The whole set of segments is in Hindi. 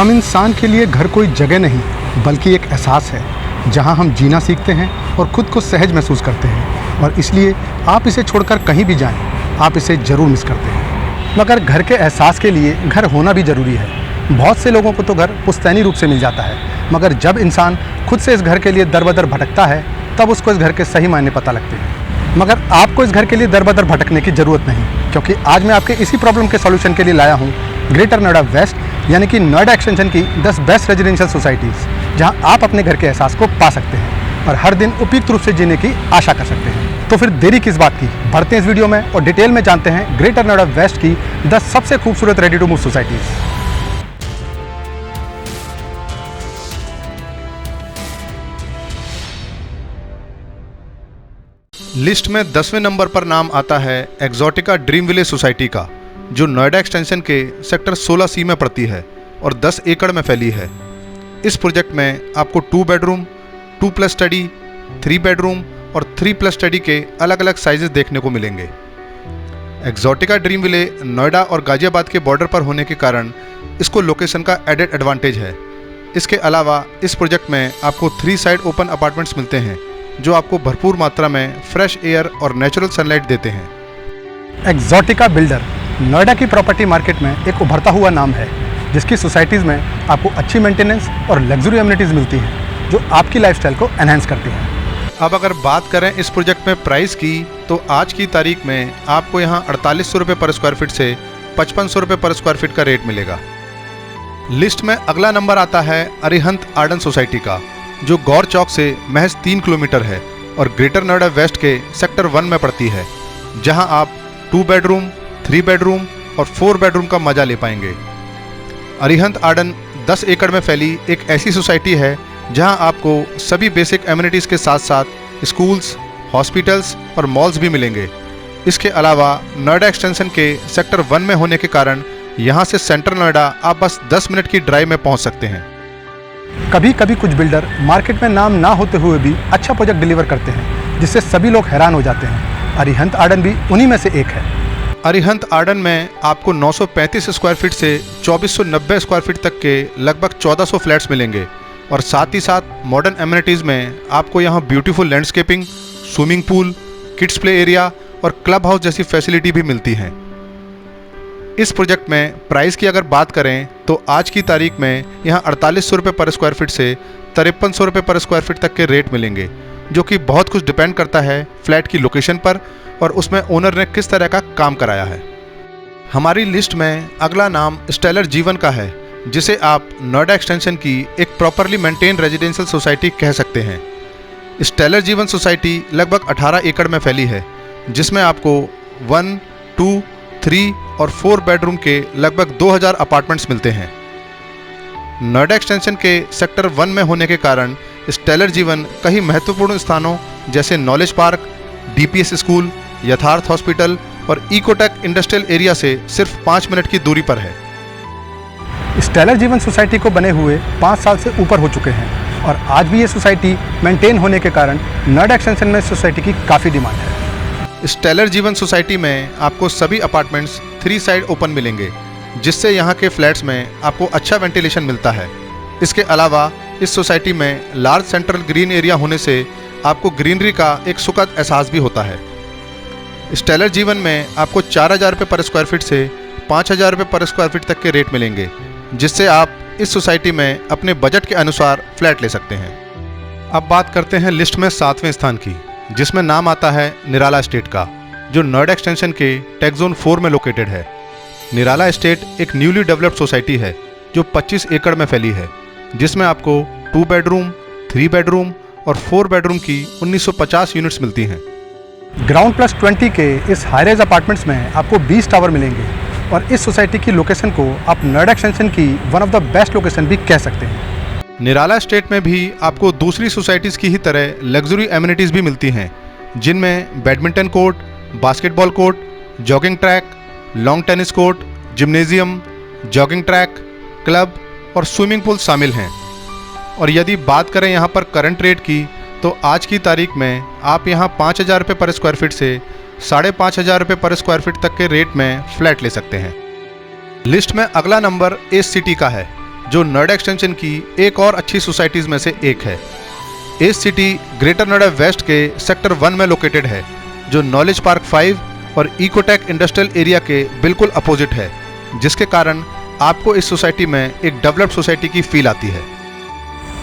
हम इंसान के लिए घर कोई जगह नहीं बल्कि एक एहसास है जहां हम जीना सीखते हैं और ख़ुद को सहज महसूस करते हैं, और इसलिए आप इसे छोड़कर कहीं भी जाएं, आप इसे ज़रूर मिस करते हैं। मगर घर के एहसास के लिए घर होना भी ज़रूरी है। बहुत से लोगों को तो घर पुश्तैनी रूप से मिल जाता है, मगर जब इंसान खुद से इस घर के लिए दर बदर भटकता है तब उसको इस घर के सही मायने पता लगते हैं। मगर आपको इस घर के लिए दर बदर भटकने की ज़रूरत नहीं, क्योंकि आज मैं आपके इसी प्रॉब्लम के सॉल्यूशन के लिए लाया हूँ ग्रेटर नोएडा वेस्ट यानी कि नोएडा एक्सटेंशन की 10 बेस्ट रेजिडेंशियल सोसाइटीज़, जहाँ आप अपने घर के एहसास को पा सकते हैं और हर दिन उपयुक्त रूप से जीने की आशा कर सकते हैं। तो फिर देरी किस बात की, बढ़ते हैं इस वीडियो में और डिटेल में जानते हैं ग्रेटर नोएडा वेस्ट की 10 सबसे खूबसूरत ready to move societies. List में 10वें नंबर पर नाम आता है एक्सोटिका ड्रीम विलेज सोसाइटी का, जो नोएडा एक्सटेंशन के सेक्टर 16C में पड़ती है और 10 एकड़ में फैली है। इस प्रोजेक्ट में आपको 2 बेडरूम, 2+ स्टडी, 3 बेडरूम और 3+ स्टडी के अलग अलग साइजेस देखने को मिलेंगे। एक्सोटिका ड्रीम विलेज नोएडा और गाजियाबाद के बॉर्डर पर होने के कारण इसको लोकेशन का एडेड एडवांटेज है। इसके अलावा इस प्रोजेक्ट में आपको 3 साइड ओपन अपार्टमेंट्स मिलते हैं, जो आपको भरपूर मात्रा में फ्रेश एयर और नेचुरल सनलाइट देते हैं। एक्सोटिका बिल्डर नोएडा की प्रॉपर्टी मार्केट में एक उभरता हुआ नाम है, जिसकी सोसाइटीज़ में आपको अच्छी मेंटेनेंस और लग्जरी एमिनिटीज़ मिलती हैं, जो आपकी लाइफस्टाइल को एनहांस करती हैं। अब अगर बात करें इस प्रोजेक्ट में प्राइस की, तो आज की तारीख में आपको यहाँ 4800 रुपये पर स्क्वायर फीट से 5500 रुपये पर स्क्वायर फीट का रेट मिलेगा। लिस्ट में अगला नंबर आता है अरिहंत आर्डन सोसाइटी का, जो गौर चौक से महज 3 किलोमीटर है और ग्रेटर नोएडा वेस्ट के सेक्टर 1 में पड़ती है, जहां आप 2 बेडरूम, 3 बेडरूम और 4 बेडरूम का मजा ले पाएंगे। अरिहंत आर्डन 10 एकड़ में फैली एक ऐसी सोसाइटी है जहां आपको सभी बेसिक एमिनिटीज़ के साथ साथ स्कूल्स, हॉस्पिटल्स और मॉल्स भी मिलेंगे। इसके अलावा नोएडा एक्सटेंशन के सेक्टर 1 में होने के कारण यहाँ से सेंट्रल नोएडा आप बस 10 मिनट की ड्राइव में पहुँच सकते हैं। कभी कभी कुछ बिल्डर मार्केट में नाम ना होते हुए भी अच्छा प्रोजेक्ट डिलीवर करते हैं, जिससे सभी लोग हैरान हो जाते हैं। अरिहंत आर्डन भी उन्हीं में से एक है। अरिहंत आर्डन में आपको 935 स्क्वायर फीट से 2490 स्क्वायर फीट तक के लगभग 1400 फ्लैट्स मिलेंगे और साथ ही साथ मॉडर्न एमिनिटीज़ में आपको यहाँ beautiful landscaping, swimming pool, kids play area और क्लब हाउस जैसी फैसिलिटी भी मिलती हैं। इस प्रोजेक्ट में प्राइस की अगर बात करें तो आज की तारीख में यहाँ 4800 रुपये पर स्क्वायर फीट से 5300 रुपये पर स्क्वायर फीट तक के रेट मिलेंगे, जो कि बहुत कुछ डिपेंड करता है फ्लैट की लोकेशन पर और उसमें ओनर ने किस तरह का काम कराया है। हमारी लिस्ट में अगला नाम स्टेलर जीवन का है, जिसे आप नोएडा एक्सटेंशन की एक प्रॉपरली मेंटेन रेजिडेंशियल सोसाइटी कह सकते हैं। स्टेलर जीवन सोसाइटी लगभग 18 एकड़ में फैली है, जिसमें आपको 1, 2, 3 और 4 बेडरूम के लगभग 2000 अपार्टमेंट्स मिलते हैं। नोएडा एक्सटेंशन के सेक्टर 1 में होने के कारण स्टेलर जीवन कई महत्वपूर्ण स्थानों जैसे नॉलेज पार्क, DPS स्कूल, यथार्थ हॉस्पिटल और इकोटेक इंडस्ट्रियल एरिया से सिर्फ 5 मिनट की दूरी पर है। स्टेलर जीवन सोसाइटी को बने हुए 5 साल से ऊपर हो चुके हैं और आज भी ये सोसाइटी मेंटेन होने के कारण नोएडा एक्सटेंशन में सोसाइटी की काफ़ी डिमांड है। स्टेलर जीवन सोसाइटी में आपको सभी अपार्टमेंट्स 3 साइड ओपन मिलेंगे, जिससे यहाँ के फ्लैट्स में आपको अच्छा वेंटिलेशन मिलता है। इसके अलावा इस सोसाइटी में लार्ज सेंट्रल ग्रीन एरिया होने से आपको ग्रीनरी का एक सुखद एहसास भी होता है। स्टेलर जीवन में आपको 4000 रुपये पर स्क्वायर फीट से 5000 रुपये पर स्क्वायर फीट तक के रेट मिलेंगे, जिससे आप इस सोसाइटी में अपने बजट के अनुसार फ्लैट ले सकते हैं। अब बात करते हैं लिस्ट में 7वें स्थान की, जिसमें नाम आता है निराला एस्टेट का, जो नोएडा एक्सटेंशन के टेक जोन 4 में लोकेटेड है। निराला एस्टेट एक न्यूली डेवलप्ड सोसाइटी है जो 25 एकड़ में फैली है, जिसमें आपको 2 बेडरूम, 3 बेडरूम और 4 बेडरूम की 1950 यूनिट्स मिलती हैं। ग्राउंड प्लस 20 के इस हाईराइज अपार्टमेंट्स में आपको 20 टावर मिलेंगे और इस सोसाइटी की लोकेशन को आप नोएडा एक्सटेंशन की one of the best location भी कह सकते हैं। निराला एस्टेट में भी आपको दूसरी सोसाइटीज़ की ही तरह लग्जरी एमिनिटीज़ भी मिलती हैं, जिनमें badminton court, basketball court, jogging track, long tennis court, gymnasium, jogging track, club और स्विमिंग पूल शामिल हैं। और यदि बात करें यहाँ पर करंट रेट की, तो आज की तारीख में आप यहाँ 5000 रुपये पर स्क्वायर फीट से 5500 रुपये पर स्क्वायर फीट तक के रेट में फ्लैट ले सकते हैं। लिस्ट में अगला नंबर एस सिटी का है, जो नोएडा एक्सटेंशन की एक और अच्छी सोसाइटीज़ में से एक है। Ace City Greater Noida West के सेक्टर 1 में लोकेटेड है, जो नॉलेज पार्क 5 और इकोटेक इंडस्ट्रियल एरिया के बिल्कुल अपोजिट है, जिसके कारण आपको इस सोसाइटी में एक डेवलप्ड सोसाइटी की फील आती है।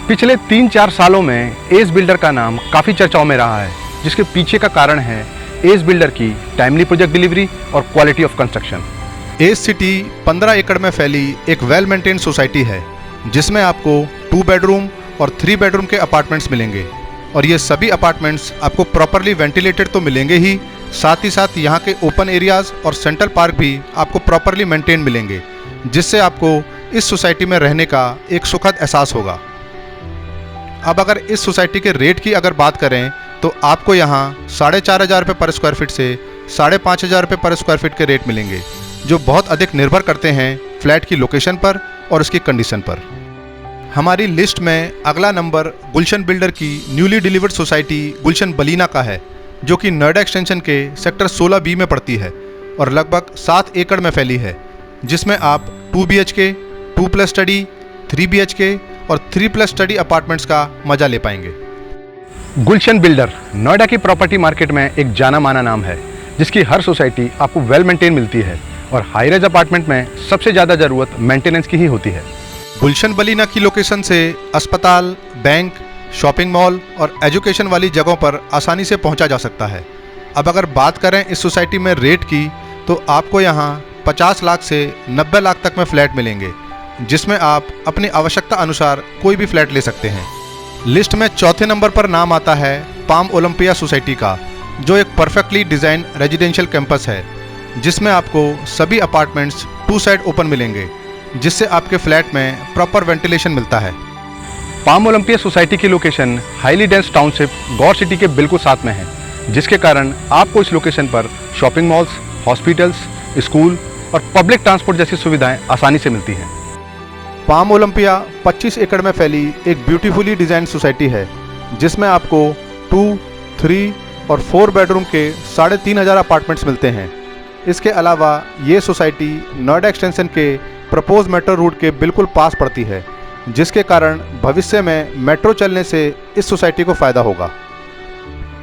पिछले 3-4 सालों में एज बिल्डर का नाम काफ़ी चर्चाओं में रहा है, जिसके पीछे का कारण है एज बिल्डर की टाइमली प्रोजेक्ट डिलीवरी और quality of construction. Ace City 15 एकड़ में फैली एक वेल मेंटेन सोसाइटी है, जिसमें आपको 2 बेडरूम और 3 बेडरूम के अपार्टमेंट्स मिलेंगे। और ये सभी अपार्टमेंट्स आपको प्रॉपरली वेंटिलेटेड तो मिलेंगे ही, साथ ही साथ यहाँ के ओपन एरियाज़ और सेंट्रल पार्क भी आपको प्रॉपरली मेंटेन मिलेंगे, जिससे आपको इस सोसाइटी में रहने का एक सुखद एहसास होगा। अब अगर इस सोसाइटी के रेट की अगर बात करें तो आपको यहाँ 4,500 रुपये पर स्क्वायर फीट से 5,500 रुपये पर स्क्वायर फीट के रेट मिलेंगे, जो बहुत अधिक निर्भर करते हैं फ्लैट की लोकेशन पर और उसकी कंडीशन पर। हमारी लिस्ट में अगला नंबर गुलशन बिल्डर की न्यूली डिलीवर्ड सोसाइटी गुलशन बलीना का है, जो कि नोएडा एक्सटेंशन के सेक्टर 16B में पड़ती है और लगभग 7 एकड़ में फैली है, जिसमें आप 2 BHK, 2+ स्टडी, 3 BHK और 3+ स्टडी अपार्टमेंट्स का मजा ले पाएंगे। गुलशन बिल्डर नोएडा की प्रॉपर्टी मार्केट में एक जाना माना नाम है, जिसकी हर सोसाइटी आपको वेल मेंटेन मिलती है और हाई रेज अपार्टमेंट में सबसे ज़्यादा ज़रूरत मेंटेनेंस की ही होती है। गुलशन बलीना की लोकेशन से अस्पताल, बैंक, शॉपिंग मॉल और एजुकेशन वाली जगहों पर आसानी से पहुंचा जा सकता है। अब अगर बात करें इस सोसाइटी में रेट की, तो आपको यहाँ 50 लाख से 90 लाख तक में फ्लैट मिलेंगे, जिसमें आप अपनी आवश्यकता अनुसार कोई भी फ्लैट ले सकते हैं। लिस्ट में चौथे नंबर पर नाम आता है पाम ओलंपिया सोसाइटी का, जो एक परफेक्टली डिज़ाइन रेजिडेंशियल कैंपस है, जिसमें आपको सभी अपार्टमेंट्स 2 साइड ओपन मिलेंगे, जिससे आपके फ्लैट में प्रॉपर वेंटिलेशन मिलता है। पाम ओलंपिया सोसाइटी की लोकेशन हाईली डेंस टाउनशिप गौर सिटी के बिल्कुल साथ में है, जिसके कारण आपको इस लोकेशन पर शॉपिंग मॉल्स, हॉस्पिटल्स, स्कूल और पब्लिक ट्रांसपोर्ट जैसी सुविधाएं आसानी से मिलती हैं। पाम ओलंपिया 25 एकड़ में फैली एक ब्यूटीफुली डिज़ाइन सोसाइटी है, जिसमें आपको 2, 3 और 4 बेडरूम के 3,500 अपार्टमेंट्स मिलते हैं। इसके अलावा ये सोसाइटी नोएडा एक्सटेंशन के प्रपोज मेट्रो रूट के बिल्कुल पास पड़ती है, जिसके कारण भविष्य में मेट्रो चलने से इस सोसाइटी को फ़ायदा होगा।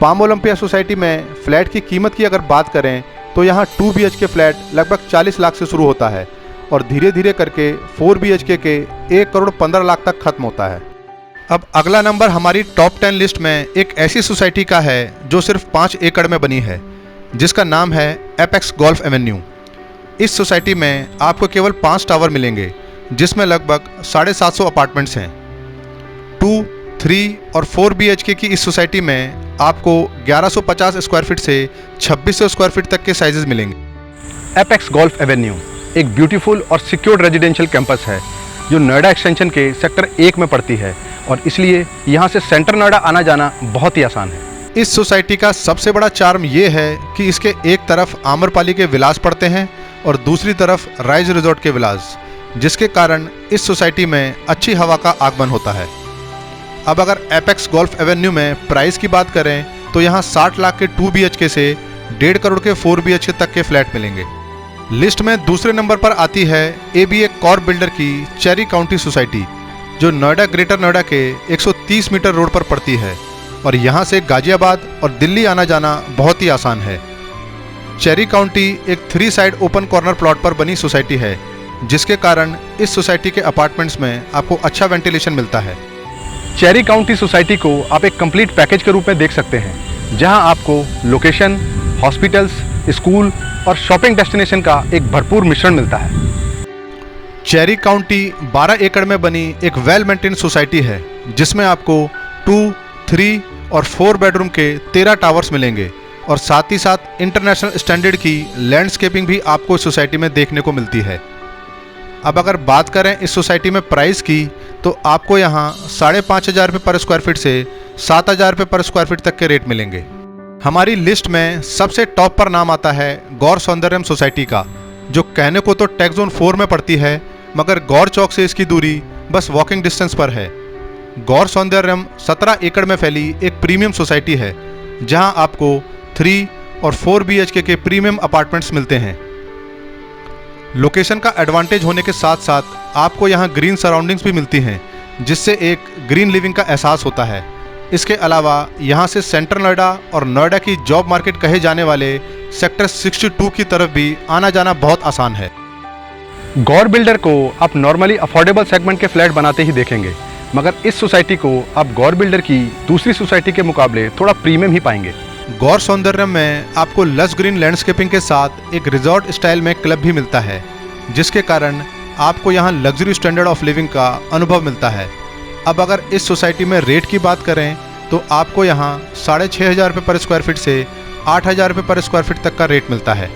पाम ओलंपिया सोसाइटी में फ़्लैट की कीमत की अगर बात करें तो यहाँ 2 BHK फ्लैट लगभग 40 लाख से शुरू होता है और धीरे धीरे करके 4 BHK के 1 करोड़ 15 लाख तक खत्म होता है। अब अगला नंबर हमारी टॉप 10 लिस्ट में एक ऐसी सोसाइटी का है जो सिर्फ 5 एकड़ में बनी है, जिसका नाम है एपेक्स गोल्फ एवेन्यू। इस सोसाइटी में आपको केवल 5 टावर मिलेंगे, जिसमें लगभग 750 अपार्टमेंट्स हैं। 2, 3 और 4 BHK की इस सोसाइटी में आपको 1150 स्क्वायर फीट से 2600 स्क्वायर फीट तक के साइजेस मिलेंगे। एपेक्स गोल्फ एवेन्यू एक ब्यूटीफुल और सिक्योर्ड रेजिडेंशियल कैंपस है, जो नोएडा एक्सटेंशन के सेक्टर 1 में पड़ती है और इसलिए यहाँ से सेंटर नोएडा आना जाना बहुत ही आसान है। इस सोसाइटी का सबसे बड़ा चार्म ये है कि इसके एक तरफ आम्रपाली के विलास पड़ते हैं और दूसरी तरफ राइज रिजॉर्ट के विलास, जिसके कारण इस सोसाइटी में अच्छी हवा का आगमन होता है। अब अगर एपेक्स गोल्फ एवेन्यू में प्राइस की बात करें तो यहाँ 60 लाख के 2 BHK से 1.5 करोड़ के 4 BHK तक के फ्लैट मिलेंगे। लिस्ट में दूसरे नंबर पर आती है ABA कॉर्प बिल्डर की चेरी काउंटी सोसाइटी, जो नोएडा ग्रेटर नोएडा के 130 मीटर रोड पर पड़ती है और यहाँ से गाजियाबाद और दिल्ली आना जाना बहुत ही आसान है। चेरी काउंटी एक 3 साइड ओपन कॉर्नर प्लॉट पर बनी सोसाइटी है, जिसके कारण इस सोसाइटी के अपार्टमेंट्स में आपको अच्छा वेंटिलेशन मिलता है। चेरी काउंटी सोसाइटी को आप एक कंप्लीट पैकेज के रूप में देख सकते हैं, जहां आपको लोकेशन, हॉस्पिटल्स, स्कूल और शॉपिंग डेस्टिनेशन का एक भरपूर मिश्रण मिलता है। चेरी काउंटी 12 एकड़ में बनी एक वेल मेंटेन सोसाइटी है, जिसमें आपको 2, 3 और 4 बेडरूम के 13 टावर्स मिलेंगे और साथ ही साथ इंटरनेशनल स्टैंडर्ड की लैंडस्केपिंग भी आपको इस सोसाइटी में देखने को मिलती है। अब अगर बात करें इस सोसाइटी में प्राइस की, तो आपको यहाँ 5,500 रुपये पर स्क्वायर फीट से 7,000 रुपये पर स्क्वायर फीट तक के रेट मिलेंगे। हमारी लिस्ट में सबसे टॉप पर नाम आता है गौर सौंदर्यम सोसाइटी का, जो कहने को तो टैक्स जोन 4 में पड़ती है, मगर गौर चौक से इसकी दूरी बस वॉकिंग डिस्टेंस पर है। गौर सौंदर्यम 17 एकड़ में फैली एक प्रीमियम सोसाइटी है, जहां आपको 3 और 4 BHK के प्रीमियम अपार्टमेंट्स मिलते हैं। लोकेशन का एडवांटेज होने के साथ साथ आपको यहाँ ग्रीन सराउंडिंग्स भी मिलती हैं, जिससे एक ग्रीन लिविंग का एहसास होता है। इसके अलावा यहाँ से सेंट्रल नोएडा और नोएडा की जॉब मार्केट कहे जाने वाले सेक्टर 62 की तरफ भी आना जाना बहुत आसान है। गौर बिल्डर को आप नॉर्मली अफोर्डेबल सेगमेंट के फ्लैट बनाते ही देखेंगे, मगर इस सोसाइटी को आप गौर बिल्डर की दूसरी सोसाइटी के मुकाबले थोड़ा प्रीमियम ही पाएंगे। गौर सौंदर्यम में आपको लस ग्रीन लैंडस्केपिंग के साथ एक रिजॉर्ट स्टाइल में क्लब भी मिलता है, जिसके कारण आपको यहाँ लग्जरी स्टैंडर्ड ऑफ लिविंग का अनुभव मिलता है। अब अगर इस सोसाइटी में रेट की बात करें तो आपको यहाँ 6,500 रुपये पर स्क्वायर फीट से 8,000 रुपये पर स्क्वायर फीट तक का रेट मिलता है।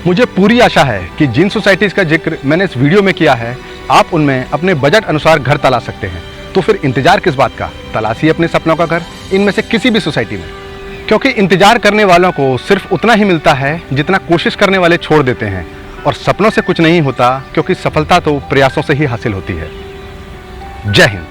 मुझे पूरी आशा है कि जिन सोसाइटीज़ का जिक्र मैंने इस वीडियो में किया है, आप उनमें अपने बजट अनुसार घर तलाश सकते हैं। तो फिर इंतजार किस बात का, तलाशिए अपने सपनों का घर इनमें से किसी भी सोसाइटी में, क्योंकि इंतजार करने वालों को सिर्फ उतना ही मिलता है जितना कोशिश करने वाले छोड़ देते हैं, और सपनों से कुछ नहीं होता, क्योंकि सफलता तो प्रयासों से ही हासिल होती है। जय हिंद।